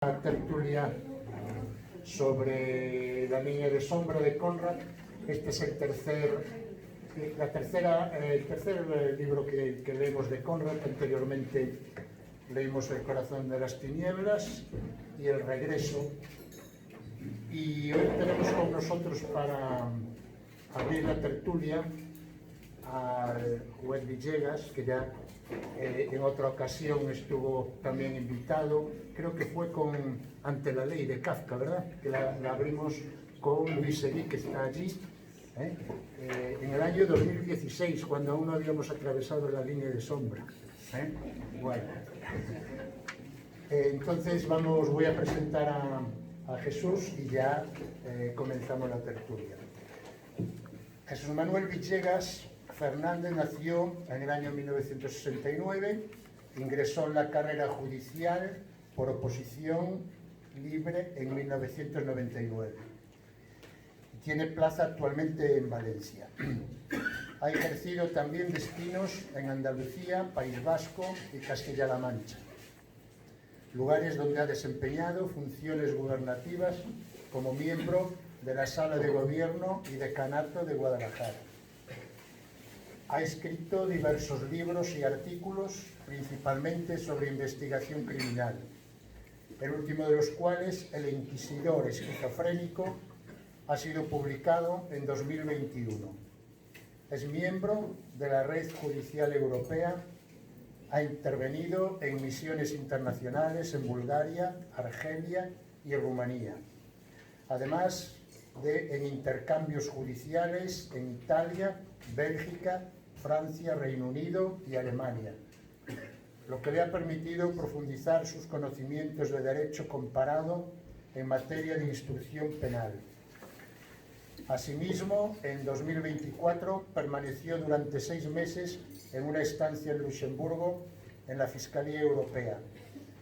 Tertulia sobre la línea de sombra de Conrad. Este es el tercer libro que leemos de Conrad. Anteriormente leímos El corazón de las tinieblas y El regreso. Y hoy tenemos con nosotros para abrir la tertulia al juez Villegas, que ya en otra ocasión estuvo también invitado, creo que fue con Ante la ley de Kafka, ¿verdad? Que la abrimos con Luis Seguí, que está allí, en el año 2016, cuando aún no habíamos atravesado la línea de sombra. Bueno, entonces voy a presentar a Jesús y ya comenzamos la tertulia. Jesús Manuel Villegas Fernández nació en el año 1969, ingresó en la carrera judicial por oposición libre en 1999. Tiene plaza actualmente en Valencia. Ha ejercido también destinos en Andalucía, País Vasco y Castilla-La Mancha, lugares donde ha desempeñado funciones gubernativas como miembro de la Sala de Gobierno y Decanato de Guadalajara. Ha escrito diversos libros y artículos, principalmente sobre investigación criminal, el último de los cuales, El inquisidor esquizofrénico, ha sido publicado en 2021. Es miembro de la Red Judicial Europea, ha intervenido en misiones internacionales en Bulgaria, Argelia y Rumanía, además de en intercambios judiciales en Italia, Bélgica, Francia, Reino Unido y Alemania, lo que le ha permitido profundizar sus conocimientos de derecho comparado en materia de instrucción penal. Asimismo, en 2024 permaneció durante 6 meses en una estancia en Luxemburgo, en la Fiscalía Europea.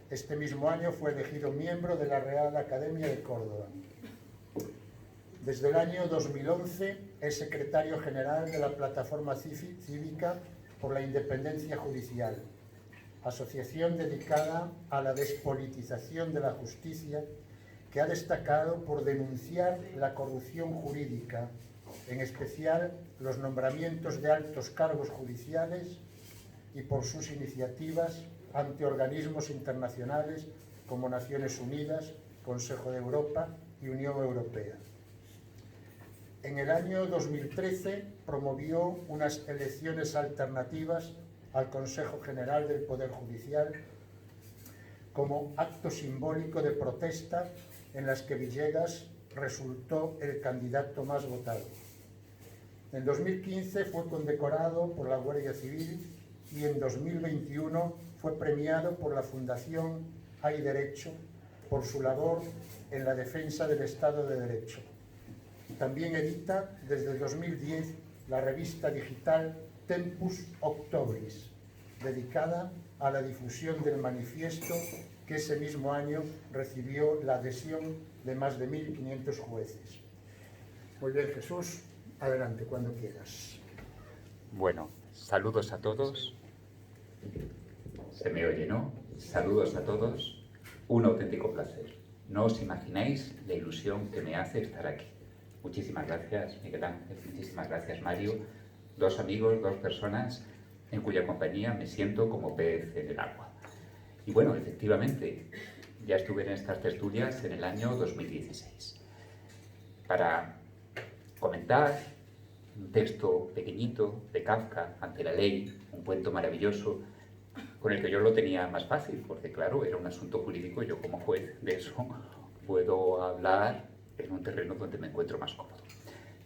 Este mismo año fue elegido miembro de la Real Academia de Córdoba. Desde el año 2011 es secretario general de la Plataforma Cívica por la Independencia Judicial, asociación dedicada a la despolitización de la justicia, que ha destacado por denunciar la corrupción jurídica, en especial los nombramientos de altos cargos judiciales, y por sus iniciativas ante organismos internacionales como Naciones Unidas, Consejo de Europa y Unión Europea. En el año 2013 promovió unas elecciones alternativas al Consejo General del Poder Judicial como acto simbólico de protesta en las que Villegas resultó el candidato más votado. En 2015 fue condecorado por la Guardia Civil y en 2021 fue premiado por la Fundación Hay Derecho por su labor en la defensa del Estado de Derecho. También edita desde el 2010 la revista digital Tempus Octobris, dedicada a la difusión del manifiesto que ese mismo año recibió la adhesión de más de 1.500 jueces. Muy bien, Jesús, adelante, cuando quieras. Bueno, saludos a todos. Se me oye, ¿no? Saludos a todos. Un auténtico placer. No os imagináis la ilusión que me hace estar aquí. Muchísimas gracias, Miguel Ángel. Muchísimas gracias, Mario. 2 amigos, 2 personas en cuya compañía me siento como pez en el agua. Y bueno, efectivamente, ya estuve en estas tertulias en el año 2016 para comentar un texto pequeñito de Kafka, Ante la ley, un cuento maravilloso con el que yo lo tenía más fácil, porque claro, era un asunto jurídico y yo como juez de eso puedo hablar en un terreno donde me encuentro más cómodo.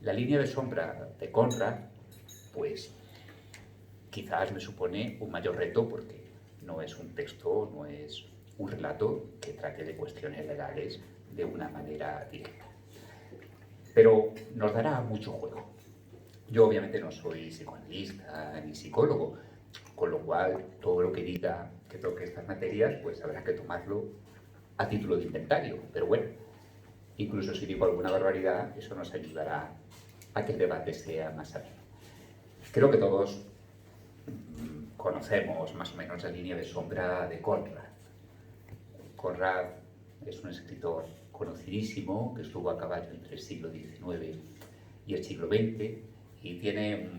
La línea de sombra de Conrad, pues quizás me supone un mayor reto porque no es un texto, no es un relato que trate de cuestiones legales de una manera directa. Pero nos dará mucho juego. Yo obviamente no soy psicoanalista ni psicólogo, con lo cual todo lo que diga que toque estas materias, pues habrá que tomarlo a título de inventario. Pero bueno, incluso si digo alguna barbaridad, eso nos ayudará a que el debate sea más ameno. Creo que todos conocemos más o menos la línea de sombra de Conrad. Conrad es un escritor conocidísimo que estuvo a caballo entre el siglo XIX y el siglo XX y tiene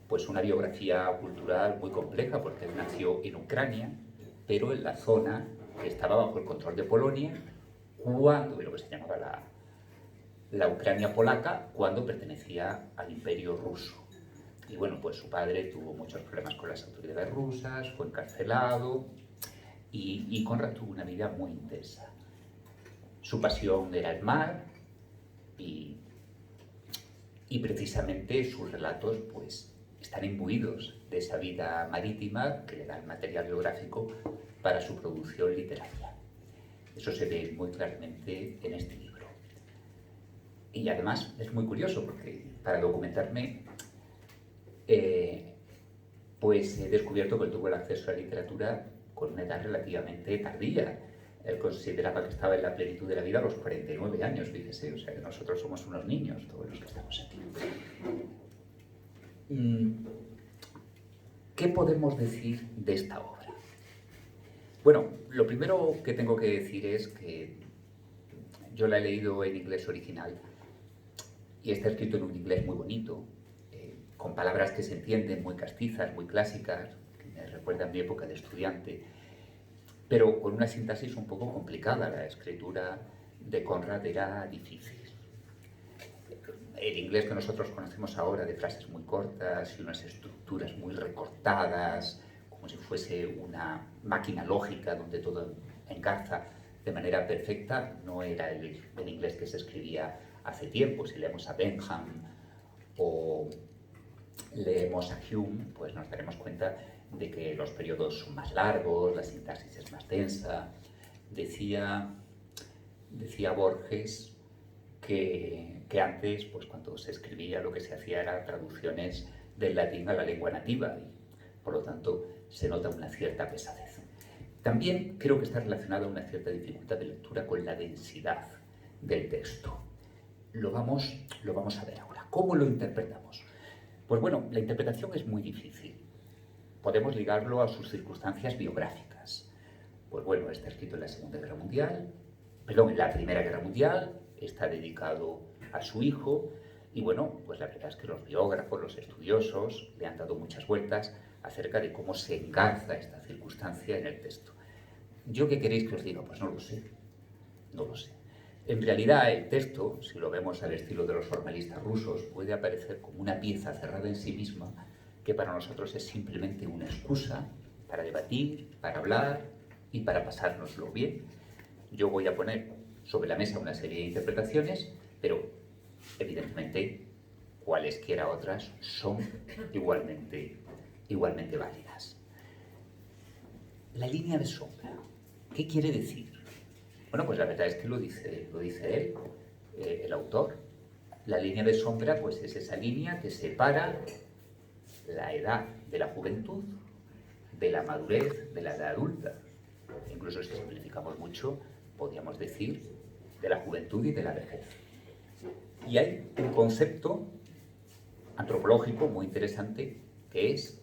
pues una biografía cultural muy compleja porque él nació en Ucrania, pero en la zona que estaba bajo el control de Polonia, de lo que se llamaba la Ucrania polaca, cuando pertenecía al Imperio ruso. Y bueno, pues su padre tuvo muchos problemas con las autoridades rusas, fue encarcelado y Konrad tuvo una vida muy intensa. Su pasión era el mar y precisamente sus relatos pues están imbuidos de esa vida marítima que le da el material biográfico para su producción literaria. Eso se ve muy claramente en este libro. Y además es muy curioso porque para documentarme pues he descubierto que él tuvo el acceso a la literatura con una edad relativamente tardía. Él consideraba que estaba en la plenitud de la vida a los 49 años, fíjese, o sea que nosotros somos unos niños, todos los que estamos aquí. ¿Qué podemos decir de esta obra? Bueno, lo primero que tengo que decir es que yo la he leído en inglés original y está escrito en un inglés muy bonito, con palabras que se entienden, muy castizas, muy clásicas, que me recuerdan mi época de estudiante, pero con una sintaxis un poco complicada. La escritura de Konrad era difícil. El inglés que nosotros conocemos ahora, de frases muy cortas y unas estructuras muy recortadas, como si fuese una máquina lógica donde todo engarza de manera perfecta, no era el inglés que se escribía hace tiempo. Si leemos a Bentham o leemos a Hume, pues nos daremos cuenta de que los periodos son más largos, la sintaxis es más densa. Decía Borges que antes, pues cuando se escribía, lo que se hacía era traducciones del latín a la lengua nativa y, por lo tanto, se nota una cierta pesadez. También creo que está relacionada una cierta dificultad de lectura con la densidad del texto. Lo vamos a ver ahora. ¿Cómo lo interpretamos? Pues bueno, la interpretación es muy difícil. Podemos ligarlo a sus circunstancias biográficas. Pues bueno, está escrito en en la Primera Guerra Mundial, está dedicado a su hijo y bueno, pues la verdad es que los biógrafos, los estudiosos le han dado muchas vueltas acerca de cómo se engarza esta circunstancia en el texto. ¿Yo qué queréis que os diga? Pues no lo sé. En realidad el texto, si lo vemos al estilo de los formalistas rusos, puede aparecer como una pieza cerrada en sí misma que para nosotros es simplemente una excusa para debatir, para hablar y para pasárnoslo bien. Yo voy a poner sobre la mesa una serie de interpretaciones, pero evidentemente cualesquiera otras son igualmente válidas. La línea de sombra, ¿qué quiere decir? Bueno, pues la verdad es que lo dice él, el autor. La línea de sombra pues es esa línea que separa la edad de la juventud de la madurez de la edad adulta. Incluso si simplificamos mucho, podríamos decir de la juventud y de la vejez. Y hay un concepto antropológico muy interesante que es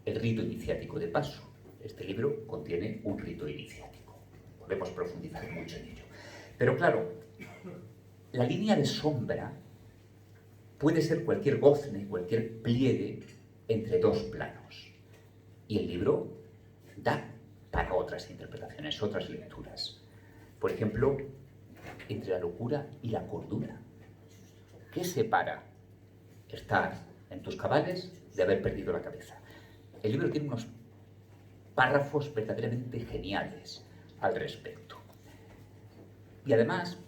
el rito iniciático de paso. Este libro contiene un rito iniciático. Podemos profundizar mucho en ello. Pero claro, la línea de sombra puede ser cualquier gozne, cualquier pliegue entre dos planos. Y el libro da para otras interpretaciones, otras lecturas. Por ejemplo, entre la locura y la cordura. ¿Qué separa estar en tus cabales de haber perdido la cabeza? El libro tiene unos párrafos verdaderamente geniales al respecto. Y además,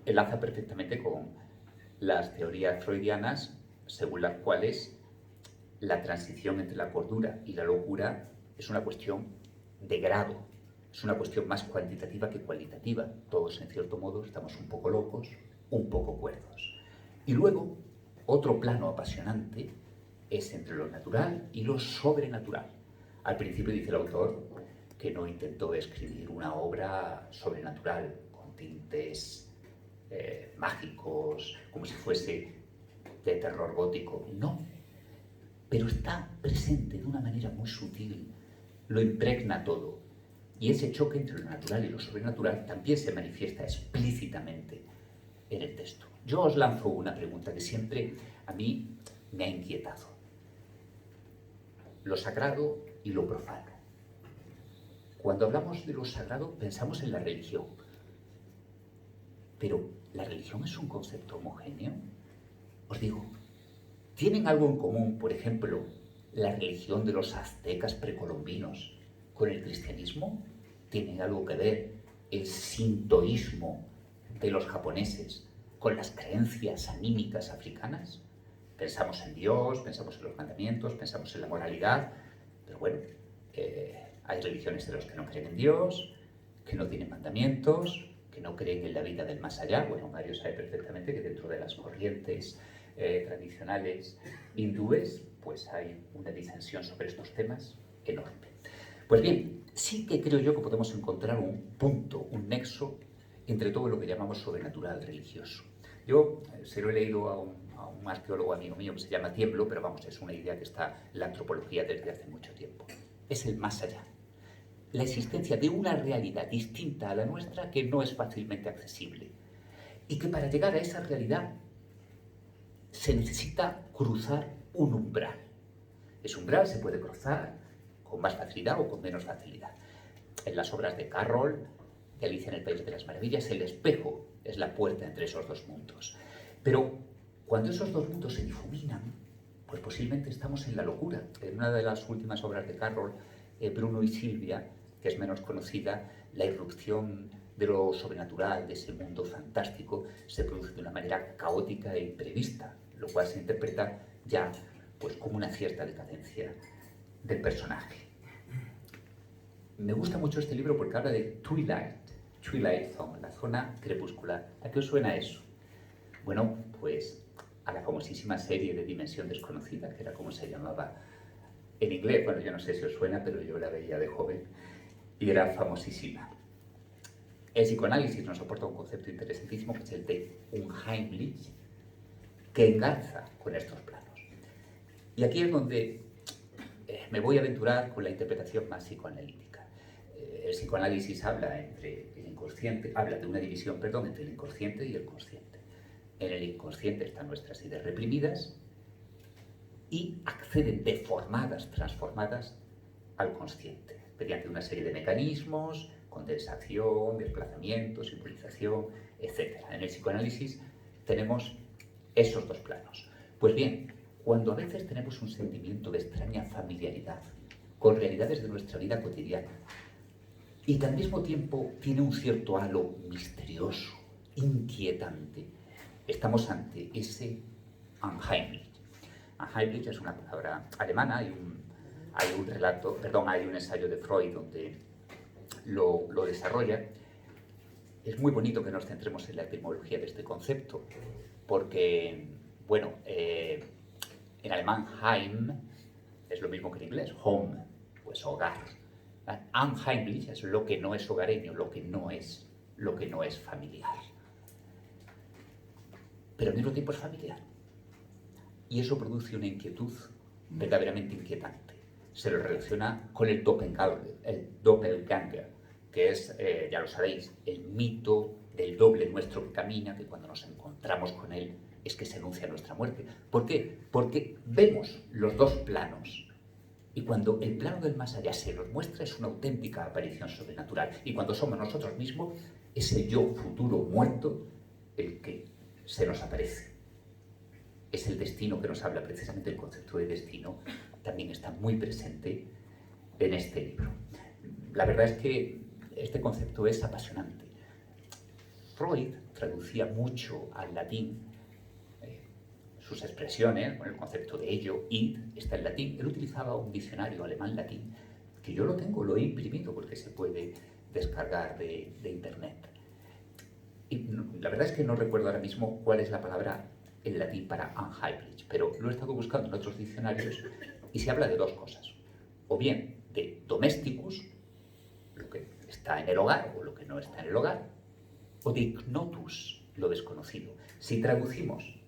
enlaza perfectamente con las teorías freudianas según las cuales la transición entre la cordura y la locura es una cuestión de grado, es una cuestión más cuantitativa que cualitativa. Todos, en cierto modo, estamos un poco locos, un poco cuerdos. Y luego, otro plano apasionante es entre lo natural y lo sobrenatural. Al principio dice el autor que no intentó escribir una obra sobrenatural con tintes mágicos, como si fuese de terror gótico. No, pero está presente de una manera muy sutil, lo impregna todo. Y ese choque entre lo natural y lo sobrenatural también se manifiesta explícitamente en el texto. Yo os lanzo una pregunta que siempre a mí me ha inquietado. Lo sagrado y lo profano. Cuando hablamos de lo sagrado pensamos en la religión. Pero, ¿la religión es un concepto homogéneo? Os digo, ¿tienen algo en común, por ejemplo, la religión de los aztecas precolombinos con el cristianismo? ¿Tienen algo que ver el sintoísmo de los japoneses con las creencias anímicas africanas? Pensamos en Dios, pensamos en los mandamientos, pensamos en la moralidad, pero bueno, hay religiones de los que no creen en Dios, que no tienen mandamientos, que no creen en la vida del más allá. Bueno, Mario sabe perfectamente que dentro de las corrientes tradicionales hindúes, pues hay una disensión sobre estos temas enorme. Pues bien, sí que creo yo que podemos encontrar un punto, un nexo entre todo lo que llamamos sobrenatural religioso. Yo se lo he leído a un arqueólogo amigo mío que se llama Tiemblo, pero vamos, es una idea que está en la antropología desde hace mucho tiempo. Es el más allá. La existencia de una realidad distinta a la nuestra que no es fácilmente accesible. Y que para llegar a esa realidad se necesita cruzar un umbral. Ese umbral se puede cruzar con más facilidad o con menos facilidad. En las obras de Carroll, de Alicia en el País de las Maravillas, el espejo es la puerta entre esos dos mundos. Pero cuando esos dos mundos se difuminan, pues posiblemente estamos en la locura. En una de las últimas obras de Carroll, Bruno y Silvia, que es menos conocida, la irrupción de lo sobrenatural, de ese mundo fantástico, se produce de una manera caótica e imprevista, lo cual se interpreta ya pues, como una cierta decadencia del personaje. Me gusta mucho este libro porque habla de Twilight Zone, la zona crepuscular. ¿A qué os suena eso? Bueno, pues a la famosísima serie de Dimensión Desconocida, que era como se llamaba en inglés. Bueno, yo no sé si os suena, pero yo la veía de joven y era famosísima. El psicoanálisis nos aporta un concepto interesantísimo, que es el de Unheimlich, que engarza con estos planos. Y aquí es donde me voy a aventurar con la interpretación más psicoanalítica. El psicoanálisis habla de una división, entre el inconsciente y el consciente. En el inconsciente están nuestras ideas reprimidas y acceden deformadas, transformadas al consciente, mediante una serie de mecanismos, condensación, desplazamiento, simbolización, etc. En el psicoanálisis tenemos esos dos planos. Pues bien, cuando a veces tenemos un sentimiento de extraña familiaridad con realidades de nuestra vida cotidiana y que al mismo tiempo tiene un cierto halo misterioso, inquietante, estamos ante ese Unheimlich. Unheimlich es una palabra alemana, hay un ensayo de Freud donde lo desarrolla. Es muy bonito que nos centremos en la etimología de este concepto, porque, bueno, en alemán Heim es lo mismo que en inglés, home, pues hogar. Unheimlich es lo que no es hogareño, lo que no es familiar. Pero al mismo tiempo es familiar. Y eso produce una inquietud verdaderamente inquietante. Se lo relaciona con el doppelganger, que es, ya lo sabéis, el mito del doble nuestro que camina, que cuando nos encontramos con él es que se anuncia nuestra muerte. ¿Por qué? Porque vemos los dos planos. Y cuando el plano del más allá se nos muestra, es una auténtica aparición sobrenatural. Y cuando somos nosotros mismos, es el yo futuro muerto el que se nos aparece. Es el destino que nos habla, precisamente el concepto de destino también está muy presente en este libro. La verdad es que este concepto es apasionante. Freud traducía mucho al latín sus expresiones, bueno, el concepto de ello, id, está en latín. Él utilizaba un diccionario alemán-latín, que yo lo tengo, lo he imprimido porque se puede descargar de internet. Y la verdad es que no recuerdo ahora mismo cuál es la palabra en latín para Unheimlich, pero lo he estado buscando en otros diccionarios y se habla de dos cosas. O bien de domesticus, lo que está en el hogar o lo que no está en el hogar, o de ignotus, lo desconocido. Si traducimos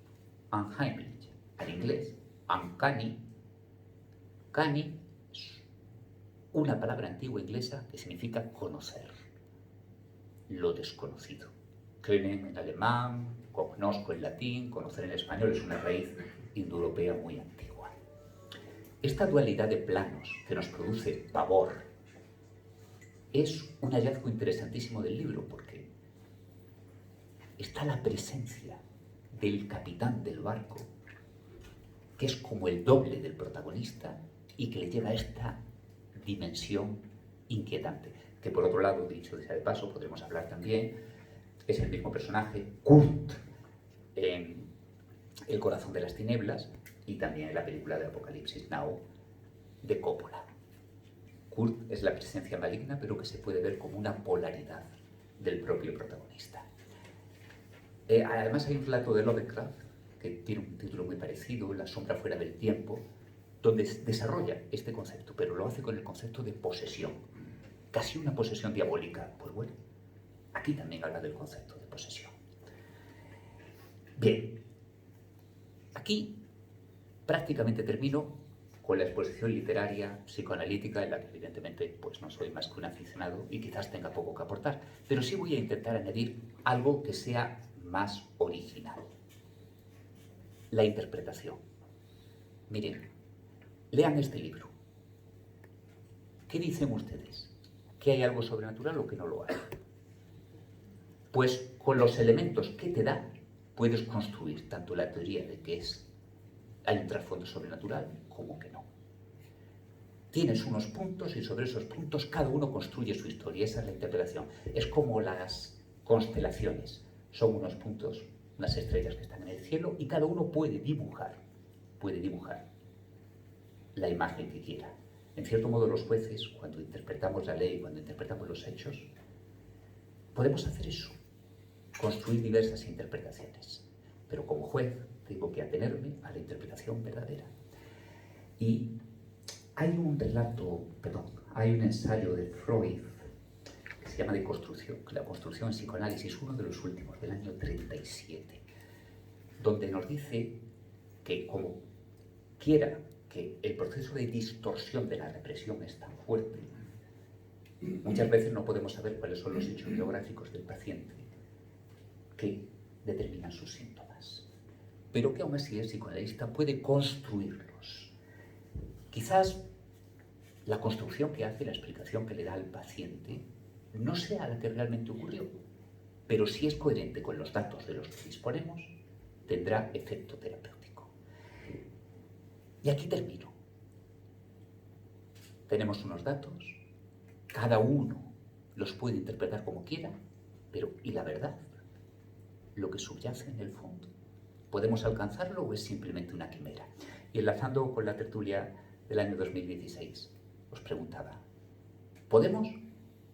Unheimlich al inglés, uncanny, canny, una palabra antigua inglesa que significa conocer, lo desconocido. Können en alemán, conozco en latín, conocer en español es una raíz indoeuropea muy antigua. Esta dualidad de planos que nos produce pavor es un hallazgo interesantísimo del libro, porque está la presencia del capitán del barco, que es como el doble del protagonista y que le lleva a esta dimensión inquietante, que por otro lado, dicho sea de paso, podremos hablar también, es el mismo personaje, Kurt, en El corazón de las tinieblas y también en la película de Apocalipsis Now de Coppola. Kurt es la presencia maligna, pero que se puede ver como una polaridad del propio protagonista. Además hay un relato de Lovecraft, que tiene un título muy parecido, La sombra fuera del tiempo, donde desarrolla este concepto, pero lo hace con el concepto de posesión, casi una posesión diabólica. Pues bueno, aquí también habla del concepto de posesión. Bien, aquí prácticamente termino con la exposición literaria psicoanalítica, en la que evidentemente pues no soy más que un aficionado y quizás tenga poco que aportar, pero sí voy a intentar añadir algo que sea más original. La interpretación. Miren, lean este libro. ¿Qué dicen ustedes? ¿Que hay algo sobrenatural o que no lo hay? Pues con los elementos que te da, puedes construir tanto la teoría de que hay un trasfondo sobrenatural como que no. Tienes unos puntos y sobre esos puntos cada uno construye su historia. Esa es la interpretación. Es como las constelaciones. Son unos puntos, unas estrellas que están en el cielo y cada uno puede dibujar la imagen que quiera. En cierto modo, los jueces, cuando interpretamos la ley, cuando interpretamos los hechos, podemos hacer eso, construir diversas interpretaciones. Pero como juez tengo que atenerme a la interpretación verdadera. Y hay un ensayo de Freud que se llama de construcción, la construcción en psicoanálisis, uno de los últimos, del año 37, donde nos dice que como quiera que el proceso de distorsión de la represión es tan fuerte, muchas veces no podemos saber cuáles son los hechos biográficos del paciente que determinan sus síntomas, pero que aún así el psicoanalista puede construirlos. Quizás la construcción que hace, la explicación que le da al paciente, no sea la que realmente ocurrió, pero si es coherente con los datos de los que disponemos, tendrá efecto terapéutico. Y aquí termino. Tenemos unos datos, cada uno los puede interpretar como quiera, pero ¿y la verdad? Lo que subyace en el fondo. ¿Podemos alcanzarlo o es simplemente una quimera? Y enlazando con la tertulia del año 2016, os preguntaba, ¿podemos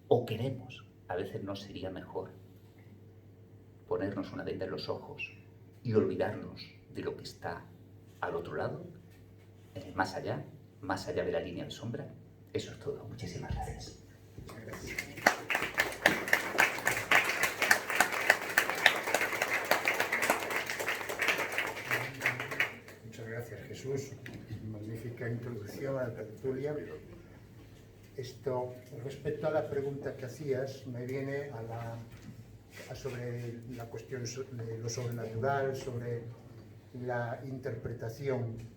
o queremos? A veces no sería mejor ponernos una venda en los ojos y olvidarnos de lo que está al otro lado, en el más allá de la línea de sombra. Eso es todo. Muchísimas gracias. Gracias. Muchas gracias, Jesús. Magnífica introducción a la tertulia. Respecto a la pregunta que hacías, me viene sobre la cuestión de lo sobrenatural, sobre la interpretación.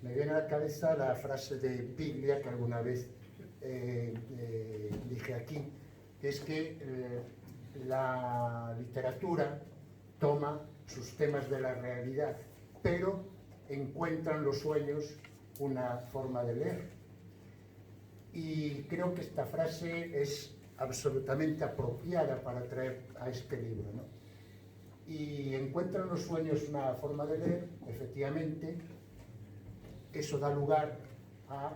Me viene a la cabeza la frase de Piglia que alguna vez dije aquí, que es que la literatura toma sus temas de la realidad, pero encuentra en los sueños una forma de leer. Y creo que esta frase es absolutamente apropiada para traer a este libro, ¿no? Y encuentra en los sueños una forma de leer, efectivamente. Eso da lugar a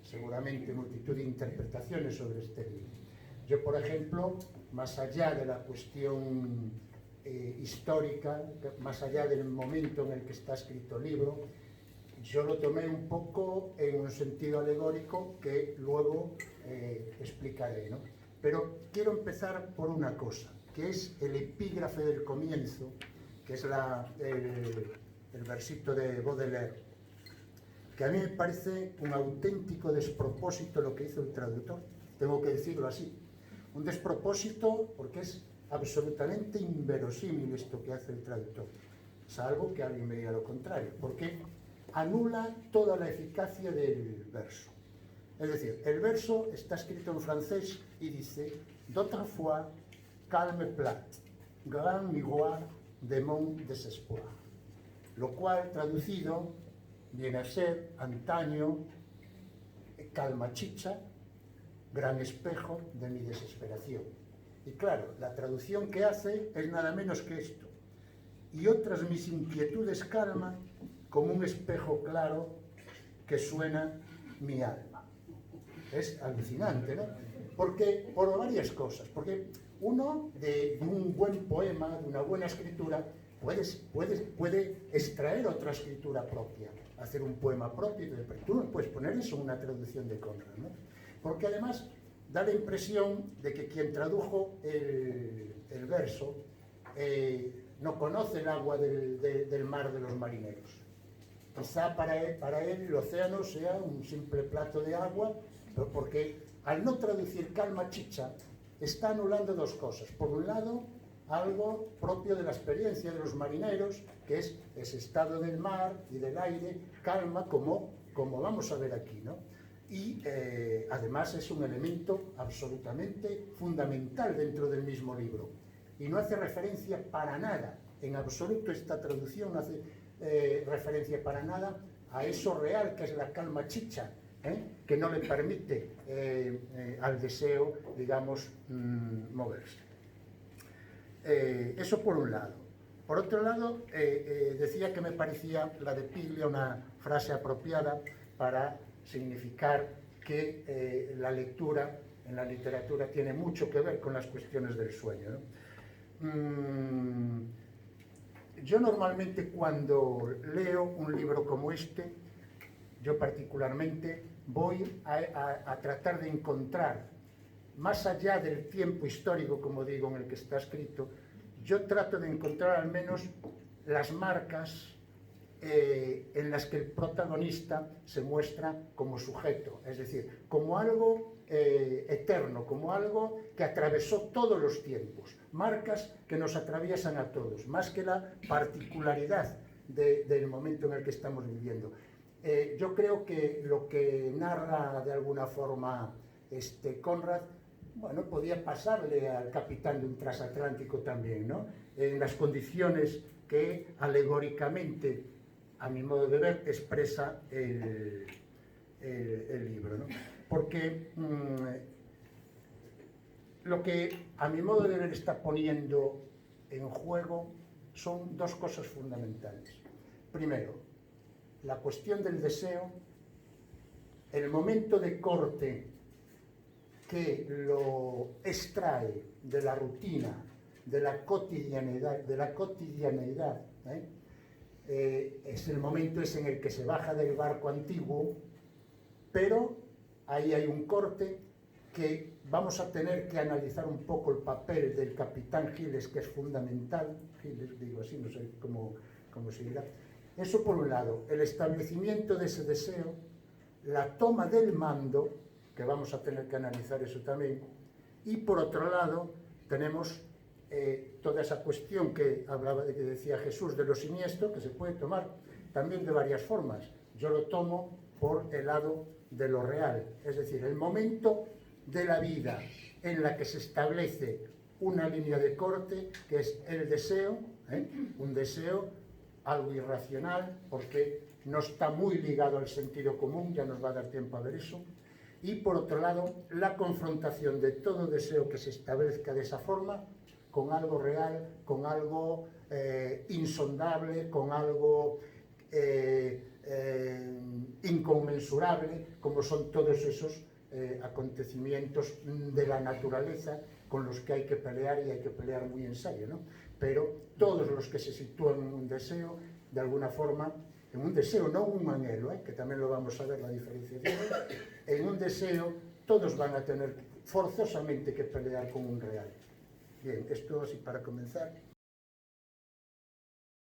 seguramente multitud de interpretaciones sobre este libro. Yo, por ejemplo, más allá de la cuestión histórica, más allá del momento en el que está escrito el libro, yo lo tomé un poco en un sentido alegórico que luego explicaré, ¿no? Pero quiero empezar por una cosa, que es el epígrafe del comienzo, que es el versito de Baudelaire, que que a mí me parece un auténtico despropósito lo que hizo el traductor, tengo que decirlo así. Un despropósito porque es absolutamente inverosímil esto que hace el traductor, salvo que alguien me diga lo contrario, porque anula toda la eficacia del verso. Es decir, el verso está escrito en francés y dice «D'autrefois, calme plat, grand miroir de mon désespoir», lo cual, traducido, viene a ser antaño, calma chicha, gran espejo de mi desesperación. Y claro, la traducción que hace es nada menos que esto. Y otras mis inquietudes calma como un espejo claro que suena mi alma. Es alucinante, ¿no? Porque, por varias cosas. Porque uno, de un buen poema, de una buena escritura, puede extraer otra escritura propia, hacer un poema propio, pero tú no puedes poner eso en una traducción de Conrad, ¿no? Porque además da la impresión de que quien tradujo el verso no conoce el agua del mar de los marineros. Quizá para él el océano sea un simple plato de agua, porque al no traducir calma chicha está anulando dos cosas. Por un lado, algo propio de la experiencia de los marineros, que es ese estado del mar y del aire, calma, como vamos a ver aquí, ¿no? Y además es un elemento absolutamente fundamental dentro del mismo libro. Y no hace referencia para nada, en absoluto esta traducción no hace referencia para nada a eso real que es la calma chicha, que no le permite al deseo, digamos, moverse. Eso por un lado. Por otro lado, decía que me parecía la de Piglia una frase apropiada para significar que la lectura en la literatura tiene mucho que ver con las cuestiones del sueño, ¿no? Yo normalmente cuando leo un libro como este, yo particularmente voy a tratar de encontrar, más allá del tiempo histórico, como digo, en el que está escrito, yo trato de encontrar al menos las marcas en las que el protagonista se muestra como sujeto, es decir, como algo eterno, como algo que atravesó todos los tiempos, marcas que nos atraviesan a todos, más que la particularidad del momento en el que estamos viviendo. Yo creo que lo que narra de alguna forma Conrad, bueno, podía pasarle al capitán de un transatlántico también, ¿no? En las condiciones que alegóricamente, a mi modo de ver, expresa el libro, ¿no? Porque lo que a mi modo de ver está poniendo en juego son dos cosas fundamentales. Primero, la cuestión del deseo, el momento de corte que lo extrae de la rutina, de la cotidianidad, es el momento ese en el que se baja del barco antiguo, pero ahí hay un corte que vamos a tener que analizar un poco el papel del capitán Giles, que es fundamental. Giles, digo así, no sé cómo se dirá. Eso por un lado, el establecimiento de ese deseo, la toma del mando, que vamos a tener que analizar eso también, y por otro lado tenemos toda esa cuestión que decía Jesús de lo siniestro, que se puede tomar también de varias formas. Yo lo tomo por el lado de lo real, es decir, el momento de la vida en la que se establece una línea de corte, que es el deseo, un deseo algo irracional, porque no está muy ligado al sentido común, ya nos va a dar tiempo a ver eso, y por otro lado, la confrontación de todo deseo que se establezca de esa forma con algo real, con algo insondable, con algo inconmensurable, como son todos esos acontecimientos de la naturaleza con los que hay que pelear, y hay que pelear muy en serio, ¿no? Pero todos los que se sitúan en un deseo, de alguna forma, en un deseo, no un anhelo, que también lo vamos a ver la diferenciación, en un deseo todos van a tener forzosamente que pelear con un real. Bien, esto así para comenzar.